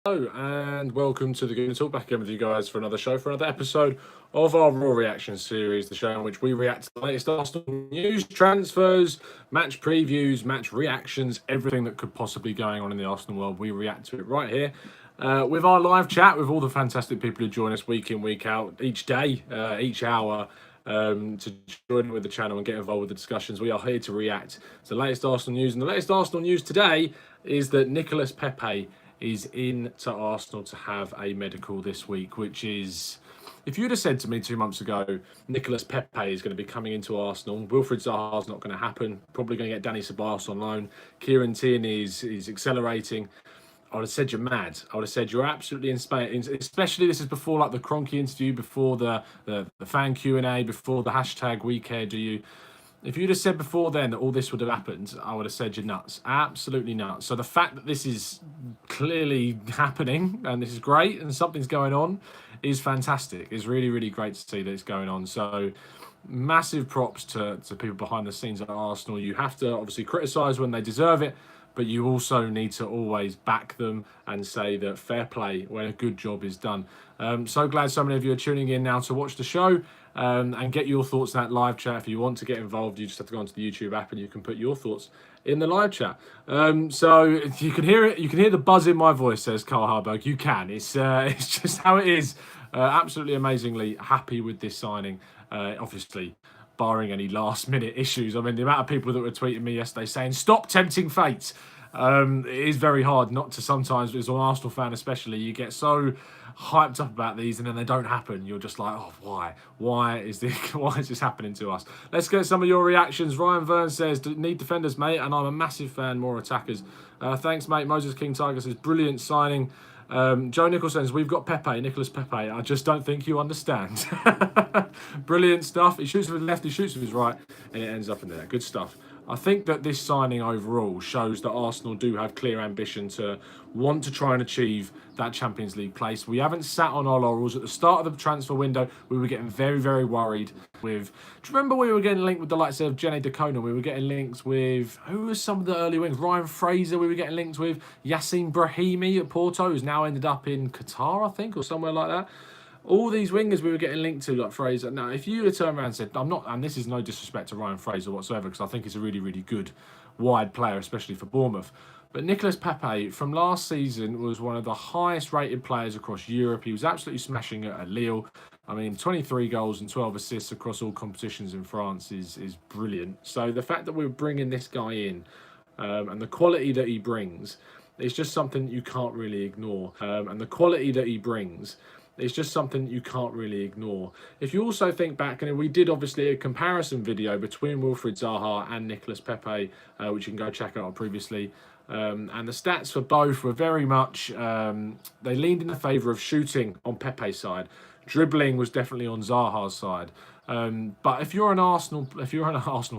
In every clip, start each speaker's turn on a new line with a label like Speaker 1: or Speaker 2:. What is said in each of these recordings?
Speaker 1: Hello and welcome to the Gooner Talk. Back again with you guys for another show, for another episode of our Raw Reaction series, the show in which we react to the latest Arsenal news, transfers, match previews, match reactions, everything that could possibly be going on in the Arsenal world. We react to it right here with our live chat with all the fantastic people who join us week in, week out, each day, each hour. To join with the channel and get involved with the discussions. We are here to react to the latest Arsenal news, and the latest Arsenal news today is that Nicolas Pepe is in to Arsenal to have a medical this week, which is, if you'd have said to me 2 months ago, Nicolas Pepe is going to be coming into Arsenal, Wilfried Zaha's not going to happen, probably going to get Danny Ceballos on loan, Kieran Tierney is accelerating, I would have said you're mad. I would have said you're absolutely insane. Especially this is before like the Kroenke interview, before the fan Q&A, before the hashtag We Care Do You. If you'd have said before then that all this would have happened, I would have said you're nuts. Absolutely nuts. So the fact that this is clearly happening and this is great and something's going on is fantastic. It's really, really great to see that it's going on. So massive props to people behind the scenes at Arsenal. You have to obviously criticise when they deserve it, but you also need to always back them and say that fair play when a good job is done. So glad so many of you are tuning in now to watch the show and get your thoughts in that live chat. If you want to get involved, you just have to go onto the YouTube app and you can put your thoughts in the live chat. So you can hear it. You can hear the buzz in my voice, says Carl Harburg. You can. It's just how it is. Absolutely amazingly happy with this signing. Obviously, barring any last-minute issues. I mean, the amount of people that were tweeting me yesterday saying, stop tempting fate. It is very hard not to sometimes, as an Arsenal fan especially, you get so hyped up about these and then they don't happen. You're just like, oh, why? Why is this happening to us? Let's get some of your reactions. Ryan Verne says, need defenders, mate, and I'm a massive fan, more attackers. Thanks, mate. Moses King Tiger says, brilliant signing. Joe Nicholson says, we've got Pepe, Nicolas Pepe. I just don't think you understand. Brilliant stuff. He shoots with his left, he shoots with his right, and it ends up in there. Good stuff. I think that this signing overall shows that Arsenal do have clear ambition to want to try and achieve that Champions League place. We haven't sat on our laurels. At the start of the transfer window, we were getting very, very worried with... Do you remember we were getting linked with the likes of Jenny Decona? We were getting linked with... Who was some of the early wings? Ryan Fraser we were getting linked with. Yassin Brahimi at Porto, who's now ended up in Qatar, I think, or somewhere like that. All these wingers we were getting linked to, like Fraser. Now, if you had turned around and said, I'm not, and this is no disrespect to Ryan Fraser whatsoever, because I think he's a really, really good wide player, especially for Bournemouth. But Nicolas Pepe, from last season, was one of the highest rated players across Europe. He was absolutely smashing it at Lille. I mean, 23 goals and 12 assists across all competitions in France is brilliant. So the fact that we're bringing this guy in and the quality that he brings, it's just something you can't really ignore. And the quality that he brings... It's just something you can't really ignore. If you also think back, and we did obviously a comparison video between Wilfried Zaha and Nicolas Pepe, which you can go check out previously. And the stats for both were very much, they leaned in the favour of shooting on Pepe's side. Dribbling was definitely on Zaha's side. But if you're an Arsenal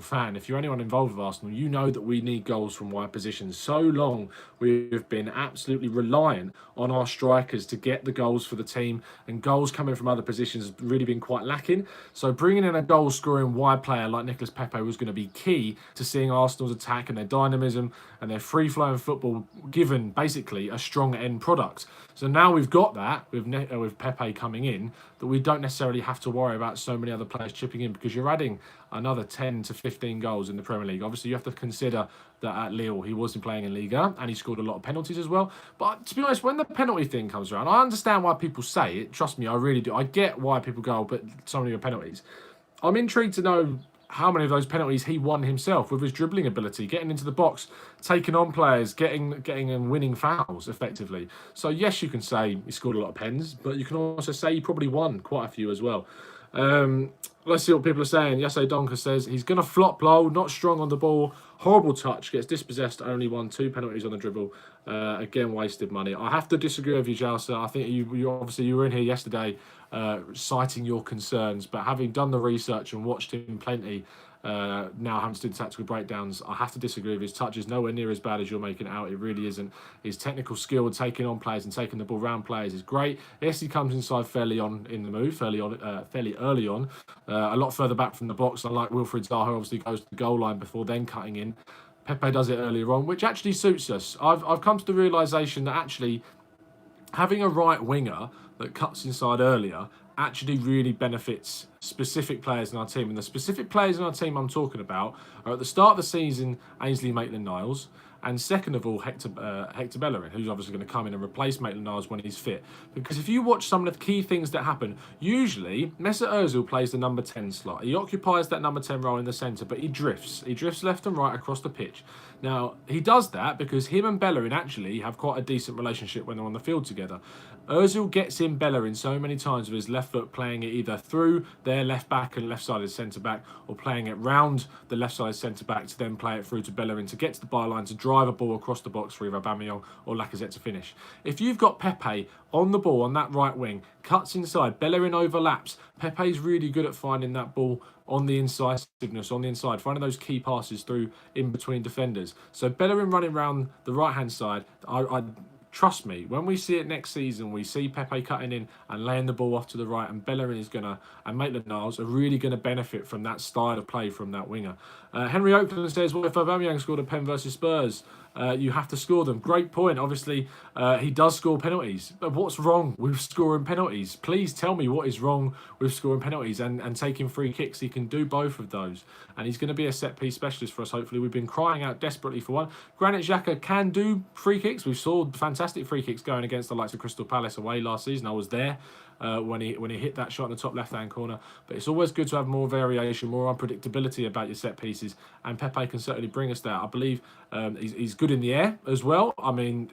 Speaker 1: fan, if you're anyone involved with Arsenal, you know that we need goals from wide positions. So long we've been absolutely reliant on our strikers to get the goals for the team, and goals coming from other positions has really been quite lacking. So bringing in a goal-scoring wide player like Nicolas Pepe was going to be key to seeing Arsenal's attack and their dynamism and their free-flowing football given basically a strong end product. So now we've got that with Pepe coming in, that we don't necessarily have to worry about so many other players chipping in, because you're adding another 10 to 15 goals in the Premier League. Obviously, you have to consider that at Lille, he wasn't playing in Liga and he scored a lot of penalties as well. But to be honest, when the penalty thing comes around, I understand why people say it. Trust me, I really do. I get why people go, but so many penalties. I'm intrigued to know how many of those penalties he won himself with his dribbling ability, getting into the box, taking on players, getting and winning fouls effectively. So yes, you can say he scored a lot of pens, but you can also say he probably won quite a few as well. Let's see what people are saying. Yase Donka says he's going to flop low, not strong on the ball, horrible touch, gets dispossessed, only won 2 penalties on the dribble. Again, wasted money. I have to disagree with you, Jalsa. I think you obviously you were in here yesterday citing your concerns, but having done the research and watched him plenty, now having to do the tactical breakdowns, I have to disagree with his touch is nowhere near as bad as you're making it out. It really isn't. His technical skill taking on players and taking the ball around players is great. Yes, he comes inside fairly early on, a lot further back from the box. Unlike Wilfried Zaha, obviously goes to the goal line before then cutting in. Pepe does it earlier on, which actually suits us. I've come to the realisation that actually having a right winger that cuts inside earlier actually really benefits specific players in our team. And the specific players in our team I'm talking about are at the start of the season, Ainsley Maitland-Niles, and second of all, Hector Bellerin, who's obviously going to come in and replace Maitland-Niles when he's fit. Because if you watch some of the key things that happen, usually Mesut Ozil plays the number 10 slot. He occupies that number 10 role in the centre, but he drifts. He drifts left and right across the pitch. Now, he does that because him and Bellerin actually have quite a decent relationship when they're on the field together. Ozil gets in Bellerin so many times with his left foot, playing it either through their left back and left-sided centre-back, or playing it round the left-sided centre-back to then play it through to Bellerin to get to the byline to drive a ball across the box for either Aubameyang or Lacazette to finish. If you've got Pepe on the ball on that right wing, cuts inside, Bellerin overlaps, Pepe's really good at finding that ball on the incisiveness, on the inside, finding those key passes through in between defenders. So Bellerin running around the right-hand side, I trust me, when we see it next season, we see Pepe cutting in and laying the ball off to the right, and Bellerin is going to, and Maitland-Niles are really going to benefit from that style of play from that winger. Henry Oakland says, well, if Aubameyang scored a pen versus Spurs, you have to score them. Great point. Obviously, he does score penalties. But what's wrong with scoring penalties? Please tell me what is wrong with scoring penalties and taking free kicks. He can do both of those. And he's going to be a set-piece specialist for us, hopefully. We've been crying out desperately for one. Granit Xhaka can do free kicks. We saw fantastic free kicks going against the likes of Crystal Palace away last season. I was there. When he hit that shot in the top left-hand corner. But it's always good to have more variation, more unpredictability about your set pieces, and Pepe can certainly bring us that. I believe he's good in the air as well. I mean,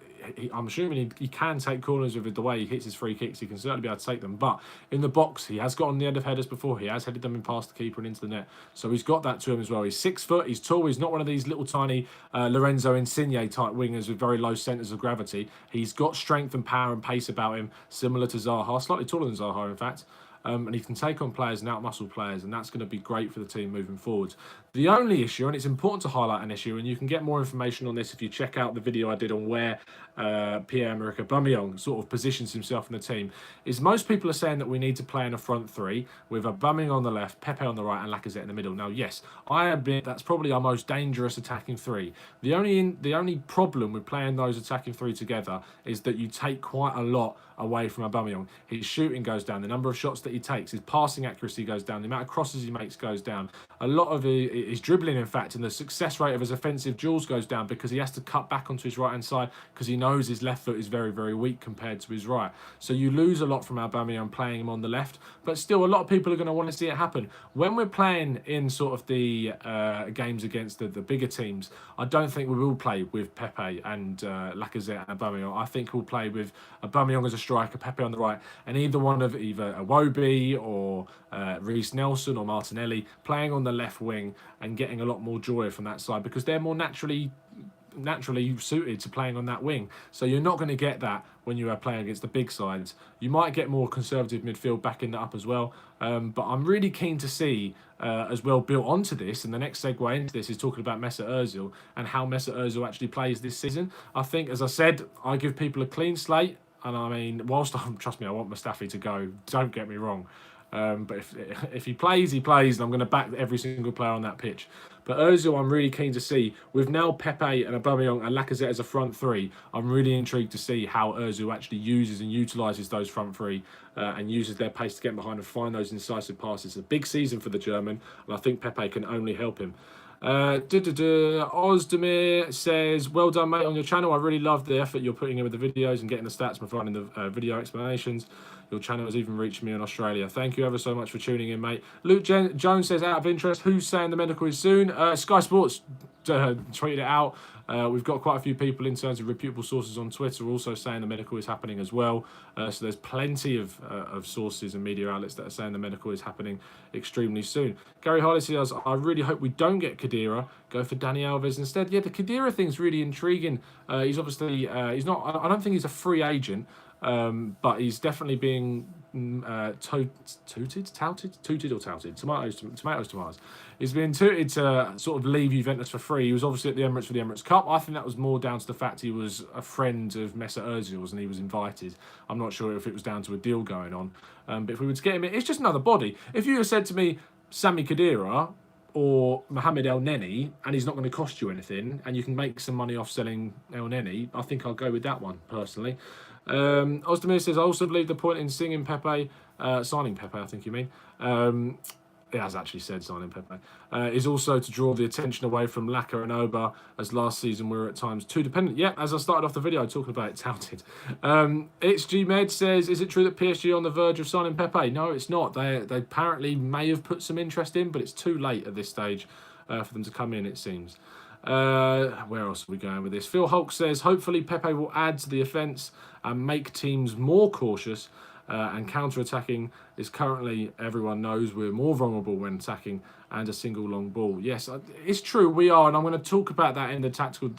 Speaker 1: I'm assuming he can take corners with the way he hits his free kicks. He can certainly be able to take them. But in the box, he has got on the end of headers before. He has headed them in past the keeper and into the net. So he's got that to him as well. He's 6 foot. He's tall. He's not one of these little tiny Lorenzo Insigne type wingers with very low centres of gravity. He's got strength and power and pace about him, similar to Zaha, slightly taller than Zaha, in fact. And he can take on players and out-muscle players, and that's going to be great for the team moving forward. The only issue, and it's important to highlight an issue, and you can get more information on this if you check out the video I did on where Pierre-Emerick Aubameyang sort of positions himself in the team, is most people are saying that we need to play in a front three with Aubameyang on the left, Pepe on the right, and Lacazette in the middle. Now, yes, I admit that's probably our most dangerous attacking three. The only problem with playing those attacking three together is that you take quite a lot away from Aubameyang. His shooting goes down, the number of shots that he takes, his passing accuracy goes down, the amount of crosses he makes goes down. A lot of his dribbling, in fact, and the success rate of his offensive duels goes down because he has to cut back onto his right-hand side because he knows his left foot is very, very weak compared to his right. So you lose a lot from Aubameyang playing him on the left, but still a lot of people are going to want to see it happen. When we're playing in sort of the games against the bigger teams, I don't think we will play with Pepe and Lacazette and Aubameyang. I think we'll play with Aubameyang as a striker, Pepe on the right, and either one of either Iwobi or Reece Nelson or Martinelli playing on the left wing and getting a lot more joy from that side because they're more naturally suited to playing on that wing. So you're not going to get that when you are playing against the big sides. You might get more conservative midfield backing that up as well. But I'm really keen to see as well built onto this, and the next segue into this is talking about Mesut Ozil and how Mesut Ozil actually plays this season. I think, as I said, I give people a clean slate. And I mean, whilst trust me, I want Mustafi to go. Don't get me wrong. But if he plays, he plays, and I'm going to back every single player on that pitch. But Ozil, I'm really keen to see. With now Pepe and Aubameyang and Lacazette as a front three, I'm really intrigued to see how Ozil actually uses and utilises those front three and uses their pace to get behind and find those incisive passes. It's a big season for the German, and I think Pepe can only help him. Ozdemir says, well done, mate, on your channel. I really love the effort you're putting in with the videos and getting the stats and providing the video explanations. Your channel has even reached me in Australia. Thank you ever so much for tuning in, mate. Luke Jones says, out of interest, who's saying the medical is soon? Sky Sports tweeted it out. We've got quite a few people in terms of reputable sources on Twitter also saying the medical is happening as well. So there's plenty of sources and media outlets that are saying the medical is happening extremely soon. Gary Harley says, I really hope we don't get Khedira. Go for Dani Alves instead. Yeah, the Khedira thing's really intriguing. He's obviously, he's not, I don't think he's a free agent. But he's definitely being touted. Tomatoes. He's been touted to sort of leave Juventus for free. He was obviously at the Emirates for the Emirates Cup. I think that was more down to the fact he was a friend of Mesut Ozil's and he was invited. I'm not sure if it was down to a deal going on. But if we were to get him in, it's just another body. If you had said to me, Sami Khedira or Mohamed El Neni, and he's not going to cost you anything, and you can make some money off selling El Neni, I think I'll go with that one, personally. Ozdemir says, I also believe the point in signing Pepe, I think you mean. It has actually said signing Pepe, is also to draw the attention away from Laka and Oba, as last season we were at times too dependent. Yeah, as I started off the video talking about it, touted. It's G-Med says, is it true that PSG are on the verge of signing Pepe? No, it's not. They apparently may have put some interest in, but it's too late at this stage for them to come in, it seems. Where else are we going with this? Phil Hulk says, hopefully Pepe will add to the offence and make teams more cautious. And counter-attacking is currently, everyone knows, we're more vulnerable when attacking and a single long ball. Yes, it's true, we are, and I'm going to talk about that in the tactical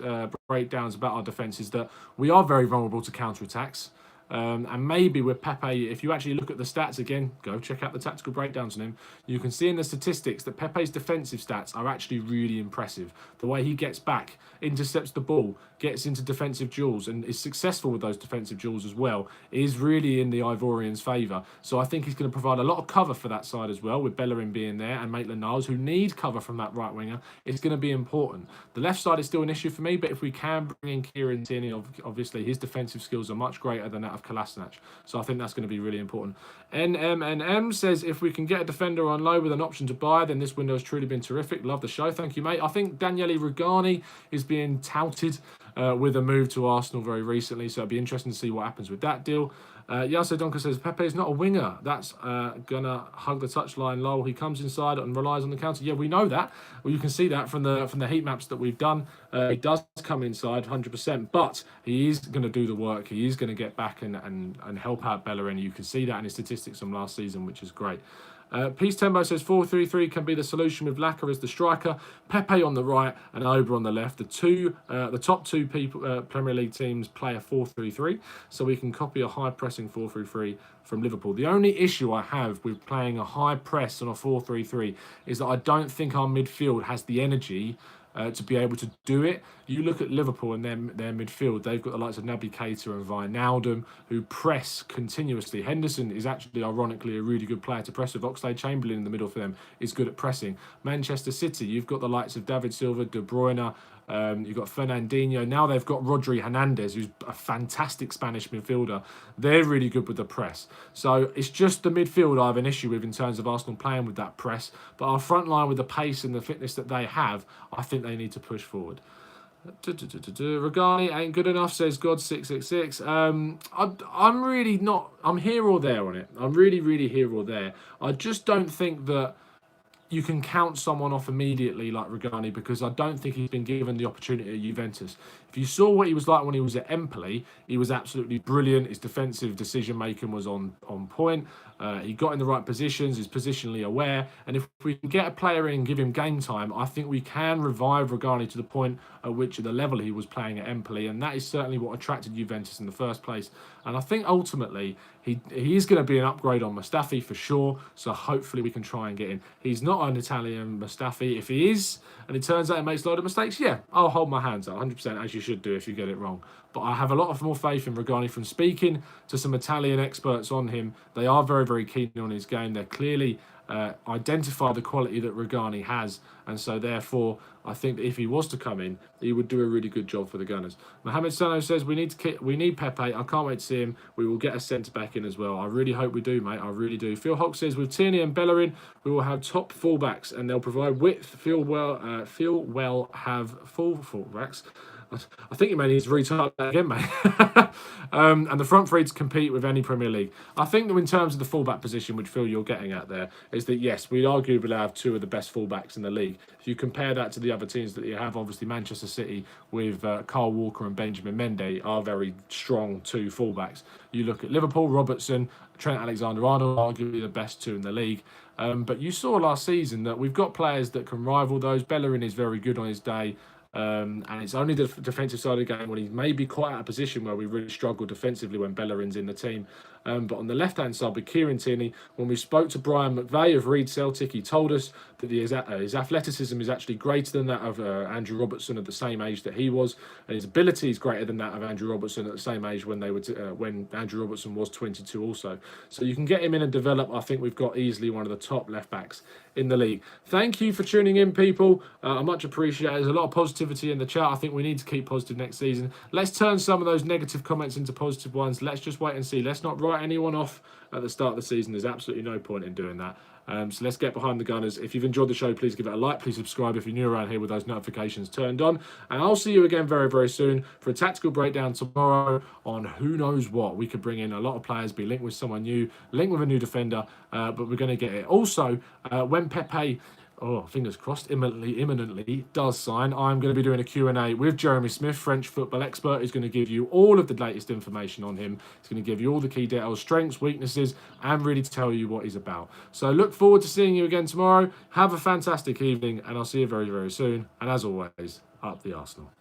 Speaker 1: breakdowns about our defences, that we are very vulnerable to counter-attacks. And maybe with Pepe, if you actually look at the stats again, go check out the tactical breakdowns on him, you can see in the statistics that Pepe's defensive stats are actually really impressive. The way he gets back, intercepts the ball, gets into defensive duels and is successful with those defensive duels as well, is really in the Ivorians' favour. So I think he's going to provide a lot of cover for that side as well, with Bellerin being there and Maitland-Niles, who need cover from that right winger. It's going to be important. The left side is still an issue for me, but if we can bring in Kieran Tierney, obviously his defensive skills are much greater than that of Kolasinac. So I think that's going to be really important. NMNM says, if we can get a defender on loan with an option to buy, then this window has truly been terrific. Love the show. Thank you, mate. I think Daniele Rugani is being touted with a move to Arsenal very recently, so it'll be interesting to see what happens with that deal. Yaso Donker says, Pepe is not a winger. That's going to hug the touchline, lol. He comes inside and relies on the counter. Yeah, we know that. Well, you can see that from the heat maps that we've done. He does come inside 100%, but he is going to do the work. He is going to get back and help out Bellerin. You can see that in his statistics from last season, which is great. Peace Tembo says 4-3-3 can be the solution with Laka as the striker, Pepe on the right and Oba on the left. The top two Premier League teams play a 4-3-3, so we can copy a high pressing 4-3-3 from Liverpool. The only issue I have with playing a high press on a 4-3-3 is that I don't think our midfield has the energy to be able to do it. You look at Liverpool and their midfield, they've got the likes of Naby Keita and Wijnaldum who press continuously. Henderson is actually, ironically, a really good player to press with. Oxlade-Chamberlain in the middle for them is good at pressing. Manchester City, you've got the likes of David Silva, De Bruyne, you've got Fernandinho. Now they've got Rodri Hernandez, who's a fantastic Spanish midfielder. They're really good with the press. So it's just the midfield I have an issue with in terms of Arsenal playing with that press. But our front line with the pace and the fitness that they have, I think they need to push forward. Regani ain't good enough, says God666. I'm really not. I'm here or there on it. I'm really here or there. I just don't think that you can count someone off immediately like Regani, because I don't think he's been given the opportunity at Juventus. If you saw what he was like when he was at Empoli, he was absolutely brilliant. His defensive decision-making was on point. He got in the right positions, he's positionally aware. And if we can get a player in and give him game time, I think we can revive Regani to the point at which, at the level he was playing at Empoli. And that is certainly what attracted Juventus in the first place. And I think ultimately he is going to be an upgrade on Mustafi for sure. So hopefully we can try and get him. He's not an Italian Mustafi. If he is, and it turns out he makes a lot of mistakes, yeah, I'll hold my hands up 100%, as you should do if you get it wrong. But I have a lot of more faith in Regani. From speaking to some Italian experts on him, they are very keen on his game. They're clearly identify the quality that Regani has, and so therefore I think that if he was to come in, he would do a really good job for the Gunners. Mohamed Sano says we need Pepe. I can't wait to see him. We will get a centre back in as well. I really hope we do, mate. I really do. Phil Hock says with Tierney and Bellerin, we will have top fullbacks and they'll provide width. Feel well have full fullbacks. I think you may need to retype that again, mate. And the front three to compete with any Premier League. I think that in terms of the fullback position, which Phil you're getting at there, is that yes, we arguably have two of the best fullbacks in the league. If you compare that to the other teams that you have, obviously Manchester City with Kyle Walker and Benjamin Mendy are very strong two fullbacks. You look at Liverpool, Robertson, Trent Alexander-Arnold, arguably the best two in the league. But you saw last season that we've got players that can rival those. Bellerin is very good on his day. And it's only the defensive side of the game when he may be quite out of position where we really struggle defensively when Bellerin's in the team. But on the left-hand side with Kieran Tierney, when we spoke to Brian McVeigh of Reed Celtic, he told us that his athleticism is actually greater than that of Andrew Robertson at the same age that he was, and his ability is greater than that of Andrew Robertson at the same age when when Andrew Robertson was 22 also. So you can get him in and develop. I think we've got easily one of the top left-backs in the league. Thank you for tuning in, people. I much appreciate it. There's a lot of positivity in the chat. I think we need to keep positive next season. Let's turn some of those negative comments into positive ones. Let's just wait and see. Let's not write anyone off at the start of the season. There's absolutely no point in doing that. So let's get behind the Gunners. If you've enjoyed the show, please give it a like. Please subscribe if you're new around here with those notifications turned on. And I'll see you again very, very soon for a tactical breakdown tomorrow on who knows what. We could bring in a lot of players, be linked with someone new, linked with a new defender, but we're going to get it. Also, when Pepe, fingers crossed, imminently does sign, I'm going to be doing a Q&A with Jeremy Smith, French football expert, who's going to give you all of the latest information on him. He's going to give you all the key details, strengths, weaknesses, and really tell you what he's about. So look forward to seeing you again tomorrow. Have a fantastic evening, and I'll see you very, very soon. And as always, up the Arsenal.